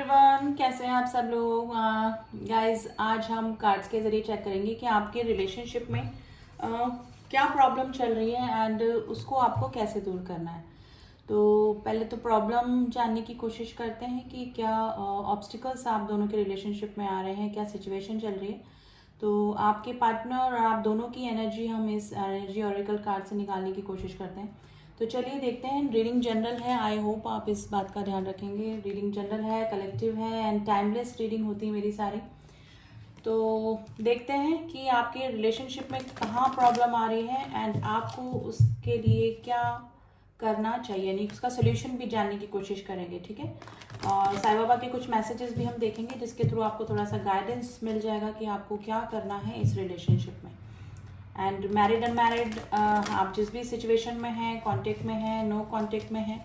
Everyone, कैसे हैं आप सब लोग। गाइस आज हम कार्ड्स के ज़रिए चेक करेंगे कि आपके रिलेशनशिप में क्या प्रॉब्लम चल रही है एंड उसको आपको कैसे दूर करना है। तो पहले तो प्रॉब्लम जानने की कोशिश करते हैं कि क्या ऑब्स्टिकल्स आप दोनों के रिलेशनशिप में आ रहे हैं, क्या सिचुएशन चल रही है। तो आपके पार्टनर और आप दोनों की एनर्जी हम इस एनर्जी ऑरेकल कार्ड से निकालने की कोशिश करते हैं। तो चलिए देखते हैं। रीडिंग जनरल है, आई होप आप इस बात का ध्यान रखेंगे। रीडिंग जनरल है, कलेक्टिव है एंड टाइमलेस रीडिंग होती है मेरी सारी। तो देखते हैं कि आपके रिलेशनशिप में कहाँ प्रॉब्लम आ रही है एंड आपको उसके लिए क्या करना चाहिए, यानी उसका सोल्यूशन भी जानने की कोशिश करेंगे, ठीक है। और साईं बाबा के कुछ मैसेजेस भी हम देखेंगे जिसके थ्रू आपको थोड़ा सा गाइडेंस मिल जाएगा कि आपको क्या करना है इस रिलेशनशिप में। एंड मैरिड अनमैरिड, आप जिस भी सिचुएशन में हैं, कांटेक्ट में हैं, नो कांटेक्ट में हैं,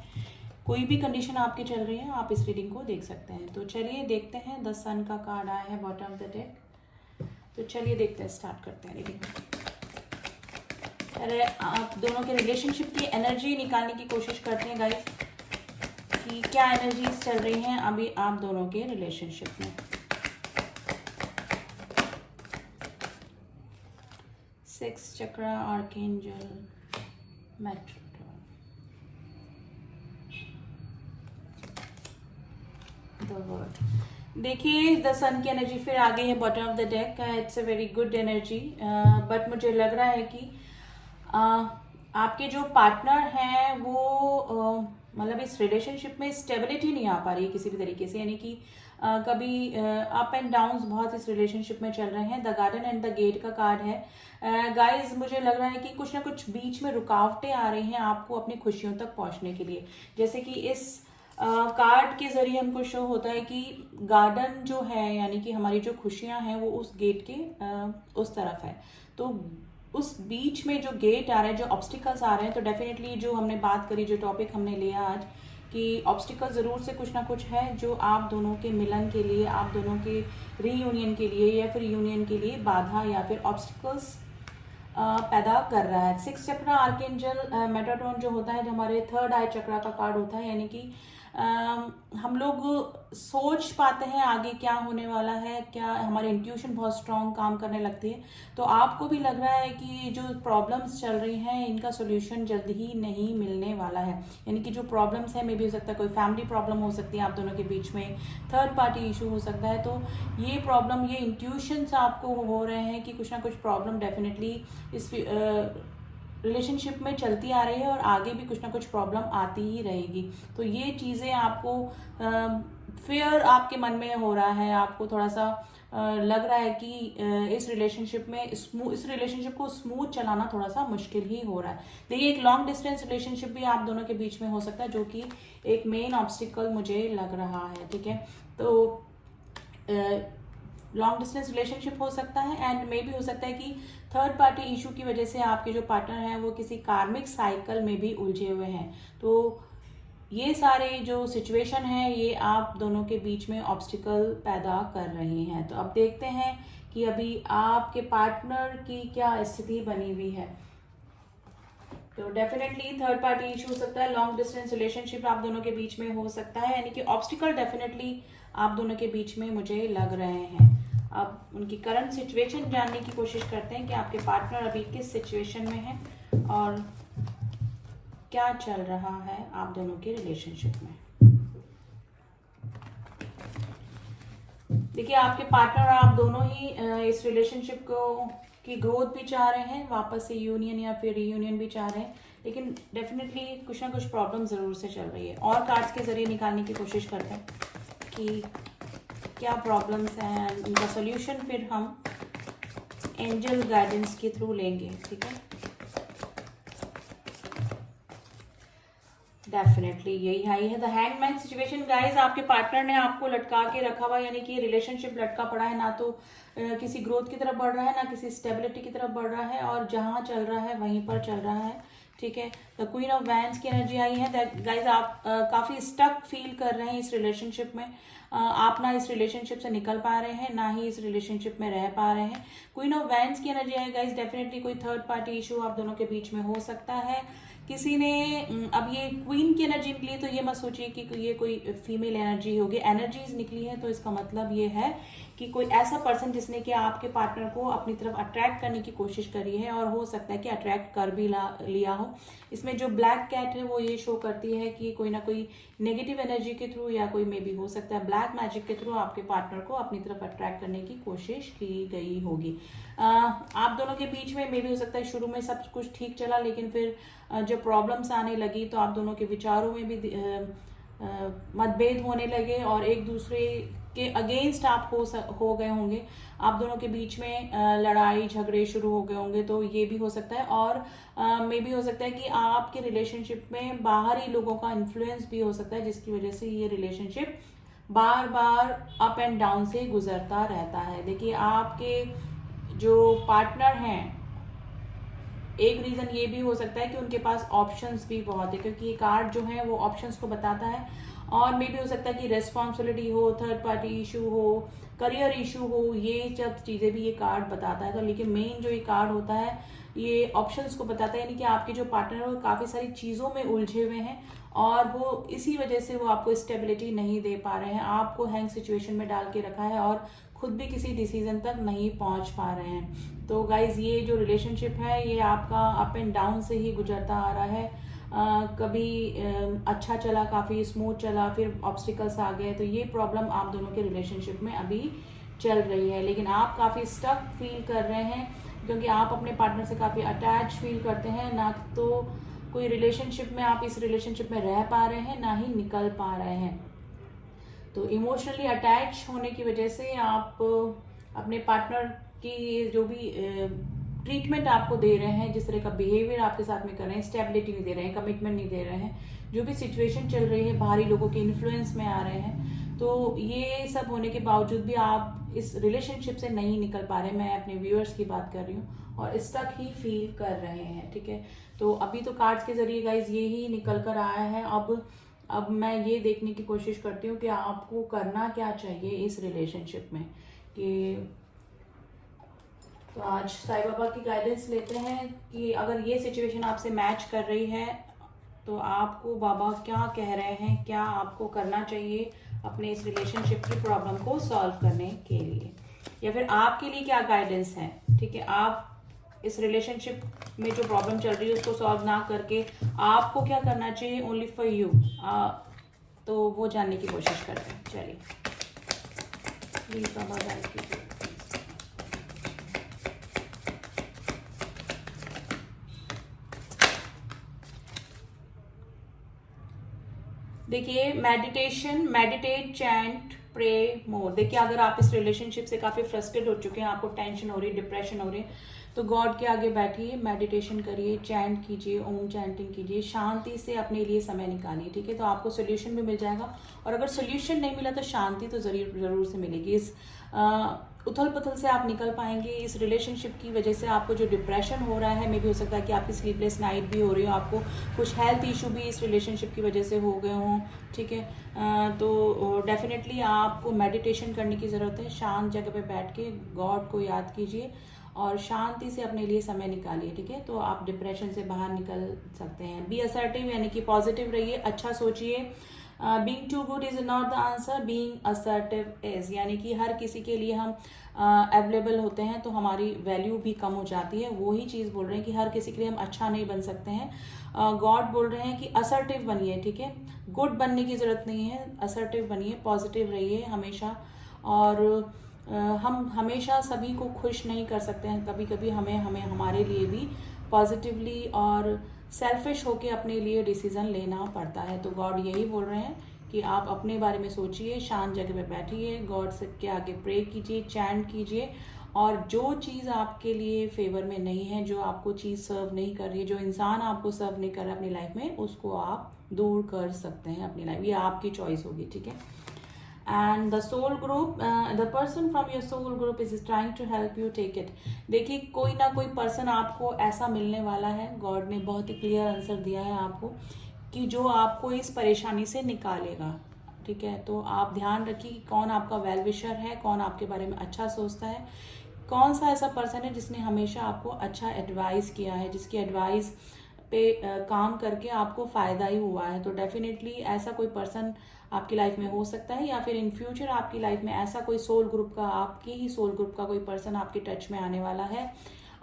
कोई भी कंडीशन आपकी चल रही है, आप इस रीडिंग को देख सकते हैं। तो चलिए देखते हैं। द सन का कार्ड आया है बॉटम ऑफ द डेक। तो चलिए देखते हैं, स्टार्ट करते हैं रीडिंग। अरे आप दोनों के रिलेशनशिप की एनर्जी निकालने की कोशिश करते हैं गाइस कि क्या एनर्जीज चल रही हैं अभी आप दोनों के रिलेशनशिप में। 6 चक्रा, आर्कएंजल, मेट्रोन, द वर्ड। देखिए द सन की एनर्जी फिर आ गई है bottom of the deck. It's a very good energy, but मुझे लग रहा है कि आपके जो पार्टनर हैं वो मतलब इस रिलेशनशिप में स्टेबिलिटी नहीं आ पा रही है किसी भी तरीके से, यानी कि कभी अप एंड डाउन्स बहुत इस रिलेशनशिप में चल रहे हैं। The garden and the gate का कार्ड है। गाइस मुझे लग रहा है कि कुछ ना कुछ बीच में रुकावटें आ रही हैं आपको अपनी खुशियों तक पहुंचने के लिए। जैसे कि इस कार्ड के जरिए हमको शो होता है कि गार्डन जो है, यानी कि हमारी जो खुशियां हैं वो उस गेट के उस तरफ है। तो उस बीच में जो गेट आ रहे हैं, जो ऑब्स्टिकल्स आ रहे हैं, तो डेफिनेटली जो हमने बात करी, जो टॉपिक हमने लिया आज कि ऑब्स्टिकल ज़रूर से कुछ ना कुछ है जो आप दोनों के मिलन के लिए, आप दोनों के रीयूनियन के लिए या फिर यूनियन के लिए बाधा या फिर ऑब्स्टिकल्स पैदा कर रहा है। 6 चक्रा, आर्कएंजल मेटाट्रॉन जो होता है, जो हमारे थर्ड आई चक्रा का कार्ड होता है, यानी कि हम लोग सोच पाते हैं आगे क्या होने वाला है, क्या हमारी इंट्यूशन बहुत स्ट्रांग काम करने लगती है। तो आपको भी लग रहा है कि जो प्रॉब्लम्स चल रही हैं इनका सोल्यूशन जल्द ही नहीं मिलने वाला है। यानी कि जो प्रॉब्लम्स है, मे भी हो सकता है कोई फैमिली प्रॉब्लम हो सकती है आप दोनों के बीच में, थर्ड पार्टी इशू हो सकता है। तो ये प्रॉब्लम, ये इंट्यूशंस आपको हो रहे हैं कि कुछ ना कुछ प्रॉब्लम डेफिनेटली इस रिलेशनशिप में चलती आ रही है और आगे भी कुछ ना कुछ प्रॉब्लम आती ही रहेगी। तो ये चीज़ें आपको फियर आपके मन में हो रहा है, आपको थोड़ा सा लग रहा है कि इस रिलेशनशिप में इस रिलेशनशिप को स्मूथ चलाना थोड़ा सा मुश्किल ही हो रहा है। देखिए एक लॉन्ग डिस्टेंस रिलेशनशिप भी आप दोनों के बीच में हो सकता है, जो कि एक मेन ऑब्स्टिकल मुझे लग रहा है, ठीक है। तो लॉन्ग डिस्टेंस रिलेशनशिप हो सकता है एंड मे भी हो सकता है कि थर्ड पार्टी इशू की वजह से आपके जो पार्टनर हैं वो किसी कार्मिक साइकिल में भी उलझे हुए हैं। तो ये सारे जो सिचुएशन है ये आप दोनों के बीच में ऑब्स्टिकल पैदा कर रहे हैं। तो अब देखते हैं कि अभी आपके पार्टनर की क्या स्थिति बनी हुई है। तो डेफिनेटली थर्ड पार्टी इशू हो सकता है, लॉन्ग डिस्टेंस रिलेशनशिप आप दोनों के बीच में हो सकता है, यानी कि ऑब्स्टिकल डेफिनेटली आप दोनों के बीच में मुझे लग रहे हैं। अब उनकी करंट सिचुएशन जानने की कोशिश करते हैं कि आपके पार्टनर अभी किस सिचुएशन में है और क्या चल रहा है आप दोनों के रिलेशनशिप में। देखिए आपके पार्टनर और आप दोनों ही इस रिलेशनशिप को की ग्रोथ भी चाह रहे हैं, वापस से यूनियन या फिर रीयूनियन भी चाह रहे हैं, लेकिन डेफिनेटली कुछ ना कुछ प्रॉब्लम ज़रूर से चल रही है। और कार्ड्स के जरिए निकालने की कोशिश करते हैं कि क्या प्रॉब्लम्स हैं, उनका सोल्यूशन फिर हम एंजल गाइडेंस के थ्रू लेंगे, ठीक है। डेफिनेटली यही आई है द हैंगमैन सिचुएशन। गाइस आपके पार्टनर ने आपको लटका के रखा हुआ, यानी कि रिलेशनशिप लटका पड़ा है, ना तो किसी ग्रोथ की तरफ बढ़ रहा है, ना किसी स्टेबिलिटी की तरफ बढ़ रहा है, और जहां चल रहा है वहीं पर चल रहा है, ठीक है। द क्वीन ऑफ वैंड्स की एनर्जी आई है। दैट गाइस आप काफी स्टक फील कर रहे हैं इस रिलेशनशिप में। आप ना इस रिलेशनशिप से निकल पा रहे हैं, ना ही इस रिलेशनशिप में रह पा रहे हैं। क्वीन ऑफ वैंड्स की एनर्जी आई गाइस। डेफिनेटली कोई थर्ड पार्टी इशू आप दोनों के बीच में हो सकता है। किसी ने अब ये क्वीन की एनर्जी निकली है तो ये मत सोचिए कि ये कोई फीमेल एनर्जी होगी। एनर्जीज निकली है तो इसका मतलब ये है कि कोई ऐसा पर्सन जिसने कि आपके पार्टनर को अपनी तरफ अट्रैक्ट करने की कोशिश करी है, और हो सकता है कि अट्रैक्ट कर भी लिया हो। इसमें जो ब्लैक कैट है वो ये शो करती है कि कोई ना कोई नेगेटिव एनर्जी के थ्रू या कोई मे बी हो सकता है ब्लैक मैजिक के थ्रू आपके पार्टनर को अपनी तरफ अट्रैक्ट करने की कोशिश की गई होगी। आप दोनों के बीच में मे बी हो सकता है शुरू में सब कुछ ठीक चला, लेकिन फिर जब प्रॉब्लम्स आने लगी तो आप दोनों के विचारों में भी मतभेद होने लगे और एक दूसरे के अगेंस्ट आप हो गए होंगे। आप दोनों के बीच में लड़ाई झगड़े शुरू हो गए होंगे, तो ये भी हो सकता है। और मे भी हो सकता है कि आपके रिलेशनशिप में बाहरी लोगों का इन्फ्लुएंस भी हो सकता है, जिसकी वजह से ये relationship bar bar up and down से गुजरता रहता है। देखिए, आपके जो पार्टनर हैं, एक रीज़न ये भी हो सकता है कि उनके पास ऑप्शंस भी बहुत है, क्योंकि ये कार्ड जो है वो ऑप्शंस को बताता है। और मे भी हो सकता है कि रेस्पॉन्सिबिलिटी हो, थर्ड पार्टी इशू हो, करियर इशू हो, ये सब चीज़ें भी ये कार्ड बताता है। तो लेकिन मेन जो ये कार्ड होता है ये ऑप्शंस को बताता है, यानी कि आपके जो पार्टनर है वो काफ़ी सारी चीज़ों में उलझे हुए हैं और वो इसी वजह से वो आपको स्टेबिलिटी नहीं दे पा रहे हैं, आपको हैंग सिचुएशन में डाल के रखा है और खुद भी किसी डिसीजन तक नहीं पहुंच पा रहे हैं। तो गाइज, ये जो रिलेशनशिप है ये आपका अप एंड डाउन से ही गुजरता आ रहा है। कभी अच्छा चला, काफ़ी स्मूथ चला, फिर ऑब्स्टिकल्स आ गए, तो ये प्रॉब्लम आप दोनों के रिलेशनशिप में अभी चल रही है। लेकिन आप काफ़ी स्टक फील कर रहे हैं, क्योंकि आप अपने पार्टनर से काफ़ी अटैच फील करते हैं। ना तो कोई रिलेशनशिप में आप इस रिलेशनशिप में रह पा रहे हैं, ना ही निकल पा रहे हैं। तो इमोशनली अटैच होने की वजह से आप अपने पार्टनर की जो भी ट्रीटमेंट आपको दे रहे हैं, जिस तरह का बिहेवियर आपके साथ में कर रहे हैं, स्टेबिलिटी नहीं दे रहे हैं, कमिटमेंट नहीं दे रहे हैं, जो भी सिचुएशन चल रही है बाहरी लोगों के इन्फ्लुएंस में आ रहे हैं, तो ये सब होने के बावजूद भी आप इस रिलेशनशिप से नहीं निकल पा रहे हैं। मैं अपने व्यूअर्स की बात कर रही हूँ, और स्टक ही फील कर रहे हैं। ठीक है, तो अभी तो कार्ड्स के जरिए गाइज ये ही निकल कर आया है। अब मैं ये देखने की कोशिश करती हूँ कि आपको करना क्या चाहिए इस रिलेशनशिप में। कि तो आज साईं बाबा की गाइडेंस लेते हैं कि अगर ये सिचुएशन आपसे मैच कर रही है तो आपको बाबा क्या कह रहे हैं, क्या आपको करना चाहिए अपने इस रिलेशनशिप की प्रॉब्लम को सॉल्व करने के लिए, या फिर आपके लिए क्या गाइडेंस है। ठीक है, आप इस रिलेशनशिप में जो प्रॉब्लम चल रही है उसको सॉल्व ना करके आपको क्या करना चाहिए ओनली फॉर यू, तो वो जानने की कोशिश करते हैं। चलिए, प्लीज बाबा गाइड कीजिए। देखिए, मेडिटेट, चैंट, प्रे मोर। देखिए, अगर आप इस रिलेशनशिप से काफ़ी फ्रस्ट्रेट हो चुके हैं, आपको टेंशन हो रही है, डिप्रेशन हो रही है, तो गॉड के आगे बैठिए, मेडिटेशन करिए, चैंट कीजिए, ओम चैंटिंग कीजिए, शांति से अपने लिए समय निकालिए। ठीक है, तो आपको सोल्यूशन भी मिल जाएगा। और अगर सोल्यूशन नहीं मिला तो शांति तो जरूर से मिलेगी। इस उथल पुथल से आप निकल पाएंगे। इस रिलेशनशिप की वजह से आपको जो डिप्रेशन हो रहा है, मे भी हो सकता है कि आपकी स्लीपलेस नाइट भी हो रही हो, आपको कुछ हेल्थ इशू भी इस रिलेशनशिप की वजह से हो गए हों। ठीक है, तो डेफिनेटली आपको मेडिटेशन करने की ज़रूरत है। शांत जगह पे बैठ के गॉड को याद कीजिए और शांति से अपने लिए समय निकालिए। ठीक है, तो आप डिप्रेशन से बाहर निकल सकते हैं। बी असर्टिव, यानी कि पॉजिटिव रहिए, अच्छा सोचिए। Being too good is not the answer, being assertive is, यानी कि हर किसी के लिए हम अवेलेबल होते हैं तो हमारी वैल्यू भी कम हो जाती है। वो ही चीज़ बोल रहे हैं कि हर किसी के लिए हम अच्छा नहीं बन सकते हैं। गॉड बोल रहे हैं कि असर्टिव बनिए। ठीक है, गुड बनने की ज़रूरत नहीं है, असर्टिव बनिए, पॉजिटिव रहिए हमेशा। और हम हमेशा सभी को खुश नहीं कर सकते हैं, कभी कभी हमें हमारे लिए भी पॉजिटिवली और सेल्फिश होके अपने लिए डिसीजन लेना पड़ता है। तो गॉड यही बोल रहे हैं कि आप अपने बारे में सोचिए, शांत जगह पे बैठिए, गॉड से के आगे प्रे कीजिए, चैंट कीजिए, और जो चीज़ आपके लिए फेवर में नहीं है, जो आपको चीज़ सर्व नहीं कर रही है, जो इंसान आपको सर्व नहीं कर रहा अपनी लाइफ में, उसको आप दूर कर सकते हैं अपनी लाइफ। ये आपकी चॉइस होगी। ठीक है, and the soul group, the person from your soul group is trying to help you take it. देखिए, कोई ना कोई पर्सन आपको ऐसा मिलने वाला है, गॉड ने बहुत ही क्लियर आंसर दिया है आपको, कि जो आपको इस परेशानी से निकालेगा। ठीक है, तो आप ध्यान रखिए कि कौन आपका वेल विशर है, कौन आपके बारे में अच्छा सोचता है, कौन सा ऐसा पर्सन है जिसने हमेशा आपको अच्छा एडवाइस किया है, जिसकी एडवाइस पे काम करके आपको फ़ायदा ही हुआ है। तो डेफिनेटली ऐसा कोई पर्सन आपकी लाइफ में हो सकता है, या फिर इन फ्यूचर आपकी लाइफ में ऐसा कोई सोल ग्रुप का, आपके ही सोल ग्रुप का कोई पर्सन आपके टच में आने वाला है,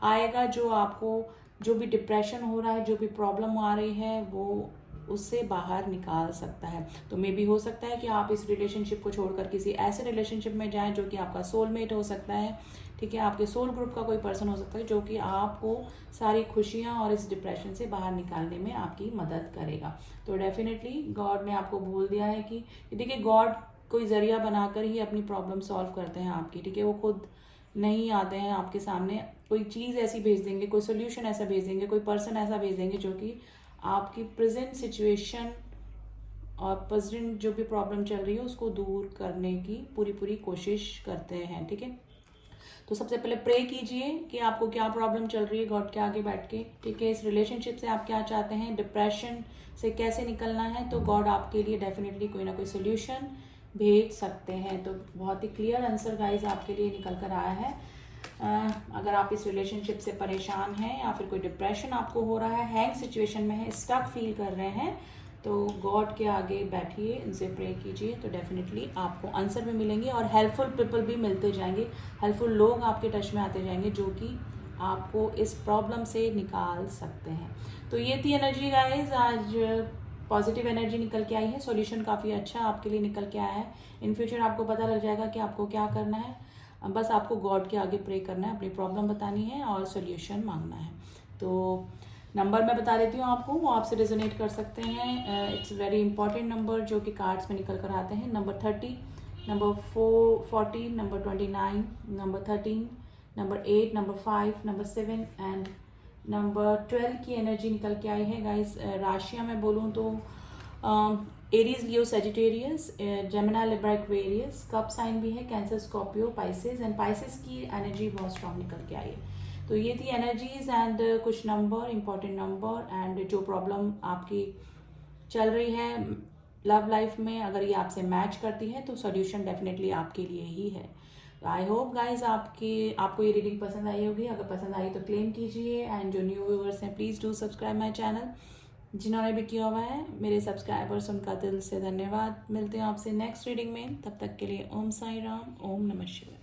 आएगा, जो आपको जो भी डिप्रेशन हो रहा है, जो भी प्रॉब्लम आ रही है, वो उससे बाहर निकाल सकता है। तो मे भी हो सकता है कि आप इस रिलेशनशिप को छोड़कर किसी ऐसे रिलेशनशिप में जाएं जो कि आपका सोलमेट हो सकता है, ठीक है, आपके सोल ग्रुप का कोई पर्सन हो सकता है जो कि आपको सारी खुशियां और इस डिप्रेशन से बाहर निकालने में आपकी मदद करेगा। तो डेफिनेटली गॉड ने आपको बोल दिया है कि देखिए, गॉड कोई जरिया बनाकर ही अपनी प्रॉब्लम सॉल्व करते हैं आपकी, ठीक है, वो खुद नहीं आते हैं आपके सामने, कोई चीज़ ऐसी भेज देंगे, कोई सोल्यूशन ऐसा भेज देंगे, कोई पर्सन ऐसा भेज देंगे जो कि आपकी प्रेजेंट सिचुएशन और प्रेजेंट जो भी प्रॉब्लम चल रही है उसको दूर करने की पूरी कोशिश करते हैं, ठीक है। तो सबसे पहले प्रे कीजिए कि आपको क्या प्रॉब्लम चल रही है गॉड के आगे बैठ के, ठीक है, इस रिलेशनशिप से आप क्या चाहते हैं, डिप्रेशन से कैसे निकलना है, तो गॉड आपके लिए डेफिनेटली कोई ना कोई सोल्यूशन भेज सकते हैं। तो बहुत ही क्लियर आंसर गाइज आपके लिए निकल कर आया है। अगर आप इस रिलेशनशिप से परेशान हैं या फिर कोई डिप्रेशन आपको हो रहा है, हैंग सिचुएशन में है, स्टक फील कर रहे हैं, तो गॉड के आगे बैठिए, उनसे प्रे कीजिए, तो डेफिनेटली आपको आंसर भी मिलेंगे और हेल्पफुल पीपल भी मिलते जाएंगे, हेल्पफुल लोग आपके टच में आते जाएंगे जो कि आपको इस प्रॉब्लम से निकाल सकते हैं। तो ये थी एनर्जी गाइज, आज पॉजिटिव एनर्जी निकल के आई है, सॉल्यूशन काफ़ी अच्छा आपके लिए निकल के आया है। इन फ्यूचर आपको पता लग जाएगा कि आपको क्या करना है, बस आपको गॉड के आगे प्रे करना है, अपनी प्रॉब्लम बतानी है और सॉल्यूशन मांगना है। तो नंबर मैं बता देती हूँ आपको, वो आपसे रेजोनेट कर सकते हैं। इट्स वेरी इंपॉर्टेंट नंबर जो कि कार्ड्स में निकल कर आते हैं। Number 30, number 40, number 29, number 13, number 8, number 5, number 7 and number 12 की एनर्जी निकल के आई है गाइस। राशियाँ मैं बोलूँ तो Aries, Leo, Sagittarius, Gemini, Libra, Aquarius, cup sign भी है, Cancer, Scorpio, Pisces, and Pisces की एनर्जी बहुत स्ट्रांग निकल के आई है। तो ये थी एनर्जीज एंड कुछ नंबर, इंपॉर्टेंट नंबर, एंड जो प्रॉब्लम आपकी चल रही है लव लाइफ में, अगर ये आपसे मैच करती है तो सॉल्यूशन डेफिनेटली आपके लिए ही है। आई होप गाइज आपको ये रीडिंग पसंद आई होगी। अगर पसंद आई तो क्लेम कीजिए, एंड जो न्यू व्यूअर्स हैं please do subscribe my channel. जिन्होंने भी किया हुआ है मेरे सब्सक्राइबर्स, उनका दिल से धन्यवाद। मिलते हैं आपसे नेक्स्ट रीडिंग में, तब तक के लिए ओम साई राम, ओम नमः शिवाय।